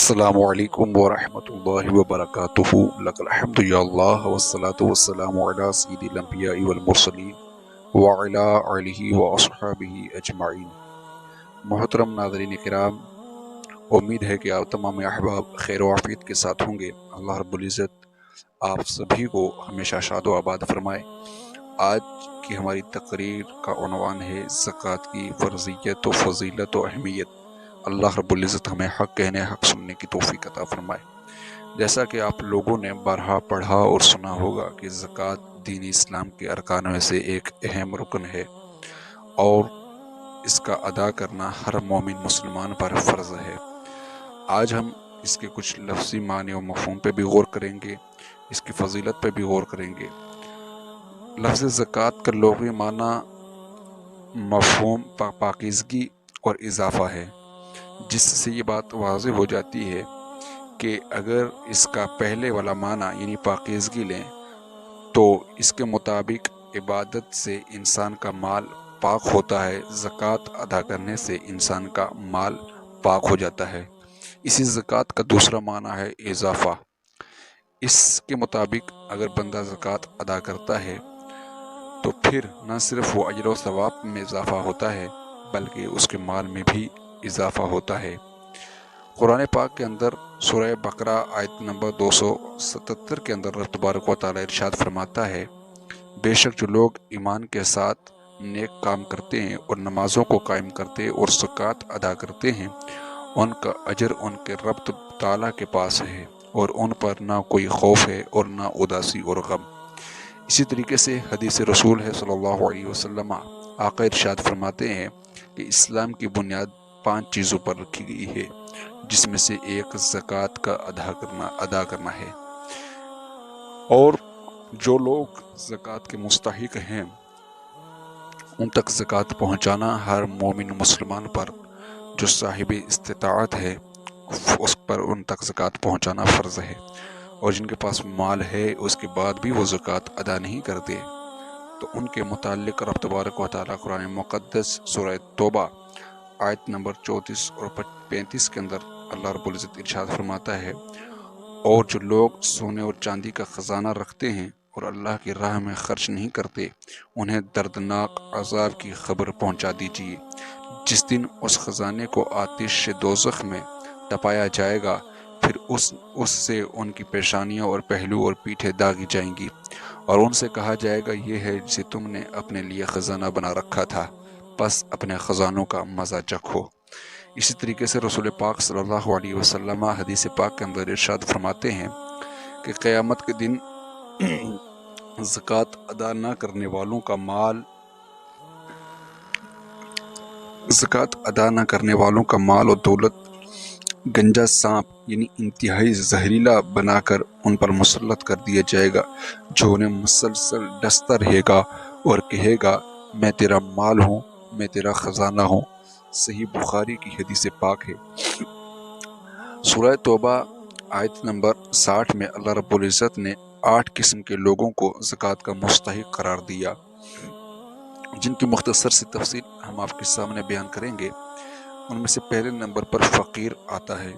السلام علیکم ورحمۃ اللہ وبرکاتہ لک الحمد یا اللہ والصلاة والسلام علی سید الانبیاء والمرسلین وعلی آلہ واصحابہ اجمعین۔ محترم ناظرین کرام، امید ہے کہ آپ تمام احباب خیر و عافیت کے ساتھ ہوں گے۔ اللہ رب العزت آپ سبھی کو ہمیشہ شاد و آباد فرمائے۔ آج کی ہماری تقریر کا عنوان ہے زکوٰۃ کی فرضیت و فضیلت و اہمیت۔ اللہ رب العزت ہمیں حق کہنے حق سننے کی توفیق عطا فرمائے۔ جیسا کہ آپ لوگوں نے بارہا پڑھا اور سنا ہوگا کہ زکوٰۃ دین اسلام کے ارکان میں سے ایک اہم رکن ہے اور اس کا ادا کرنا ہر مومن مسلمان پر فرض ہے۔ آج ہم اس کے کچھ لفظی معنی و مفہوم پہ بھی غور کریں گے، اس کی فضیلت پہ بھی غور کریں گے۔ لفظ زکوٰۃ کا لغوی معنی مفہوم پاکیزگی اور اضافہ ہے، جس سے یہ بات واضح ہو جاتی ہے کہ اگر اس کا پہلے والا معنی یعنی پاکیزگی لیں تو اس کے مطابق عبادت سے انسان کا مال پاک ہوتا ہے، زکوٰۃ ادا کرنے سے انسان کا مال پاک ہو جاتا ہے۔ اسی زکوٰۃ کا دوسرا معنی ہے اضافہ۔ اس کے مطابق اگر بندہ زکوٰۃ ادا کرتا ہے تو پھر نہ صرف وہ اجر و ثواب میں اضافہ ہوتا ہے بلکہ اس کے مال میں بھی اضافہ ہوتا ہے۔ قرآن پاک کے اندر سورہ بقرہ آیت نمبر 277 کے اندر رب تبارک و تعالی ارشاد فرماتا ہے، بے شک جو لوگ ایمان کے ساتھ نیک کام کرتے ہیں اور نمازوں کو قائم کرتے اور زکوٰۃ ادا کرتے ہیں، ان کا اجر ان کے رب تعالیٰ کے پاس ہے اور ان پر نہ کوئی خوف ہے اور نہ اداسی اور غم۔ اسی طریقے سے حدیث رسول ہے صلی اللہ علیہ وسلم، آقا ارشاد فرماتے ہیں کہ اسلام کی بنیاد 5 چیزوں پر رکھی گئی ہے، جس میں سے ایک زکوٰۃ کا ادا کرنا ہے، اور جو لوگ زکوٰۃ کے مستحق ہیں ان تک زکوٰۃ پہنچانا ہر مومن مسلمان پر جو صاحب استطاعت ہے اس پر ان تک زکوٰۃ پہنچانا فرض ہے، اور جن کے پاس مال ہے اس کے بعد بھی وہ زکوٰۃ ادا نہیں کرتے تو ان کے متعلق رب تبارک و تعالیٰ قرآن مقدس سورہ توبہ آیت نمبر 34 اور 35 کے اندر اللہ رب العزت ارشاد فرماتا ہے، اور جو لوگ سونے اور چاندی کا خزانہ رکھتے ہیں اور اللہ کی راہ میں خرچ نہیں کرتے انہیں دردناک عذاب کی خبر پہنچا دیجیے، جس دن اس خزانے کو آتش دوزخ میں ٹپایا جائے گا، پھر اس سے ان کی پیشانیاں اور پہلو اور پیٹھیں داغی جائیں گی، اور ان سے کہا جائے گا یہ ہے جسے تم نے اپنے لیے خزانہ بنا رکھا تھا، بس اپنے خزانوں کا مزہ چکھو۔ اسی طریقے سے رسول پاک صلی اللہ علیہ وسلم حدیث پاک کے اندر ارشاد فرماتے ہیں کہ قیامت کے دن زکوٰۃ ادا نہ کرنے والوں کا مال اور دولت گنجا سانپ یعنی انتہائی زہریلا بنا کر ان پر مسلط کر دیا جائے گا، جو انہیں مسلسل ڈستا رہے گا اور کہے گا میں تیرا مال ہوں، میں تیرا خزانہ ہوں۔ صحیح بخاری کی حدیث پاک ہے۔ سورہ توبہ آیت نمبر 60 میں اللہ رب العزت نے 8 قسم کے لوگوں کو زکوٰۃ کا مستحق قرار دیا، جن کی مختصر سی تفصیل ہم آپ کے سامنے بیان کریں گے۔ ان میں سے پہلے نمبر پر فقیر آتا ہے۔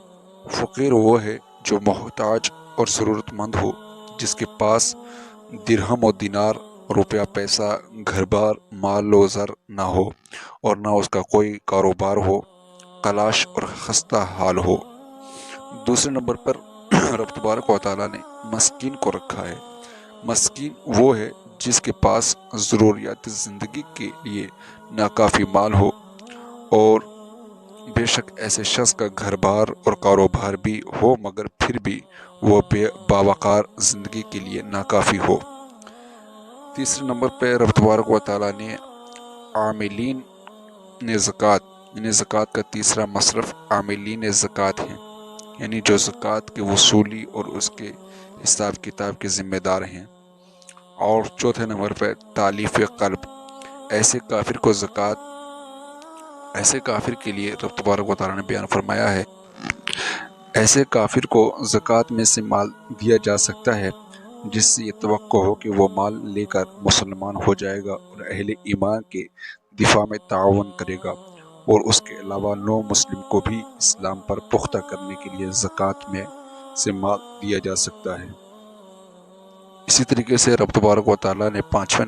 فقیر وہ ہے جو محتاج اور ضرورت مند ہو، جس کے پاس درہم و دینار، روپیہ پیسہ، گھر بار، مال و زر نہ ہو اور نہ اس کا کوئی کاروبار ہو، کلاش اور خستہ حال ہو۔ دوسرے نمبر پر رب تبارک و تعالیٰ نے مسکین کو رکھا ہے۔ مسکین وہ ہے جس کے پاس ضروریات زندگی کے لیے ناکافی مال ہو، اور بے شک ایسے شخص کا گھر بار اور کاروبار بھی ہو مگر پھر بھی وہ باوقار زندگی کے لیے ناکافی ہو۔ تیسرے نمبر پہ رب تبارک و تعالیٰ نے عاملین زکوٰۃ یعنی زکوٰۃ کا تیسرا مصرف عاملین زکوٰۃ ہیں، یعنی جو زکوٰۃ کی وصولی اور اس کے حساب کتاب کے ذمہ دار ہیں۔ اور چوتھے نمبر پہ تالیف قلب، ایسے کافر کے لیے رب تبارک و تعالیٰ نے بیان فرمایا ہے، ایسے کافر کو زکوٰۃ میں سے مال دیا جا سکتا ہے جس سے یہ توقع ہو کہ وہ مال لے کر مسلمان ہو جائے گا اور اہل ایمان کے دفاع میں تعاون کرے گا، اور اس کے علاوہ نو مسلم کو بھی اسلام پر پختہ کرنے کے لیے زکوٰۃ میں سے مال دیا جا سکتا ہے۔ اسی طریقے سے رب تبارک و تعالیٰ نے پانچویں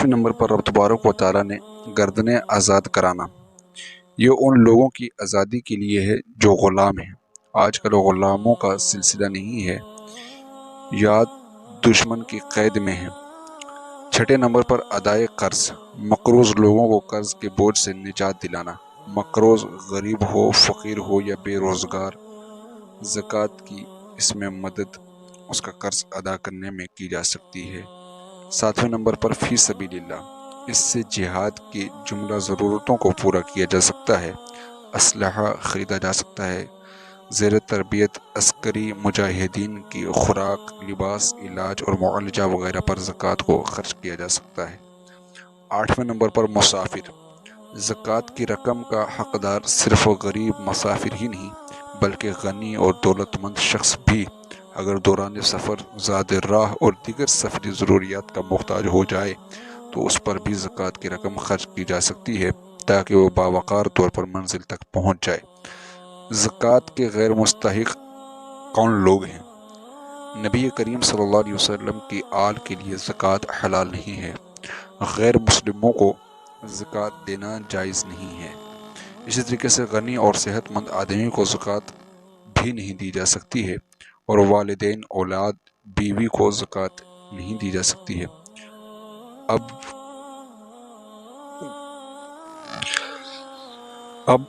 نمبر پر رب تبارک و تعالیٰ نے گردنیں آزاد کرانا، یہ ان لوگوں کی آزادی کے لیے ہے جو غلام ہیں۔ آج کل غلاموں کا سلسلہ نہیں ہے یا دشمن کی قید میں ہیں۔ چھٹے نمبر پر ادائے قرض، مقروض لوگوں کو قرض کے بوجھ سے نجات دلانا۔ مقروض غریب ہو، فقیر ہو یا بے روزگار، زکوٰۃ کی اس میں مدد اس کا قرض ادا کرنے میں کی جا سکتی ہے۔ ساتویں نمبر پر فی سبیل اللہ، اس سے جہاد کی جملہ ضرورتوں کو پورا کیا جا سکتا ہے، اسلحہ خریدا جا سکتا ہے، زیر تربیت عسکری مجاہدین کی خوراک، لباس، علاج اور معالجہ وغیرہ پر زکوٰۃ کو خرچ کیا جا سکتا ہے۔ آٹھویں نمبر پر مسافر، زکوٰۃ کی رقم کا حقدار صرف غریب مسافر ہی نہیں بلکہ غنی اور دولت مند شخص بھی اگر دوران سفر زاد راہ اور دیگر سفری ضروریات کا محتاج ہو جائے تو اس پر بھی زکوٰۃ کی رقم خرچ کی جا سکتی ہے تاکہ وہ باوقار طور پر منزل تک پہنچ جائے۔ زکوٰۃ کے غیر مستحق کون لوگ ہیں؟ نبی کریم صلی اللہ علیہ وسلم کی آل کے لیے زکوٰۃ حلال نہیں ہے، غیر مسلموں کو زکوٰۃ دینا جائز نہیں ہے۔ اسی طریقے سے غنی اور صحت مند آدمی کو زکوٰۃ بھی نہیں دی جا سکتی ہے، اور والدین، اولاد، بیوی کو زکوٰۃ نہیں دی جا سکتی ہے۔ اب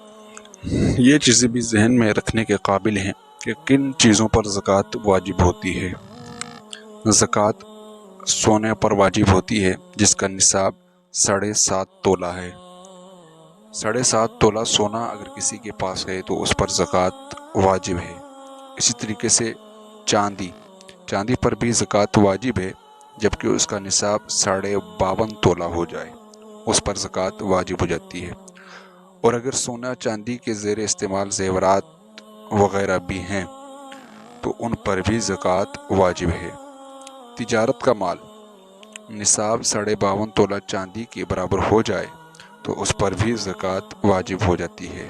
یہ چیزیں بھی ذہن میں رکھنے کے قابل ہیں کہ کن چیزوں پر زکوٰۃ واجب ہوتی ہے۔ زکوٰۃ سونے پر واجب ہوتی ہے جس کا نصاب 7.5 تولہ ہے۔ 7.5 تولہ سونا اگر کسی کے پاس ہے تو اس پر زکوٰۃ واجب ہے۔ اسی طریقے سے چاندی پر بھی زکوٰۃ واجب ہے جبکہ اس کا نصاب 52.5 تولہ ہو جائے، اس پر زکوٰۃ واجب ہو جاتی ہے۔ اور اگر سونا چاندی کے زیر استعمال زیورات وغیرہ بھی ہیں تو ان پر بھی زکوٰۃ واجب ہے۔ تجارت کا مال نصاب 52.5 تولہ چاندی کے برابر ہو جائے تو اس پر بھی زکوٰۃ واجب ہو جاتی ہے۔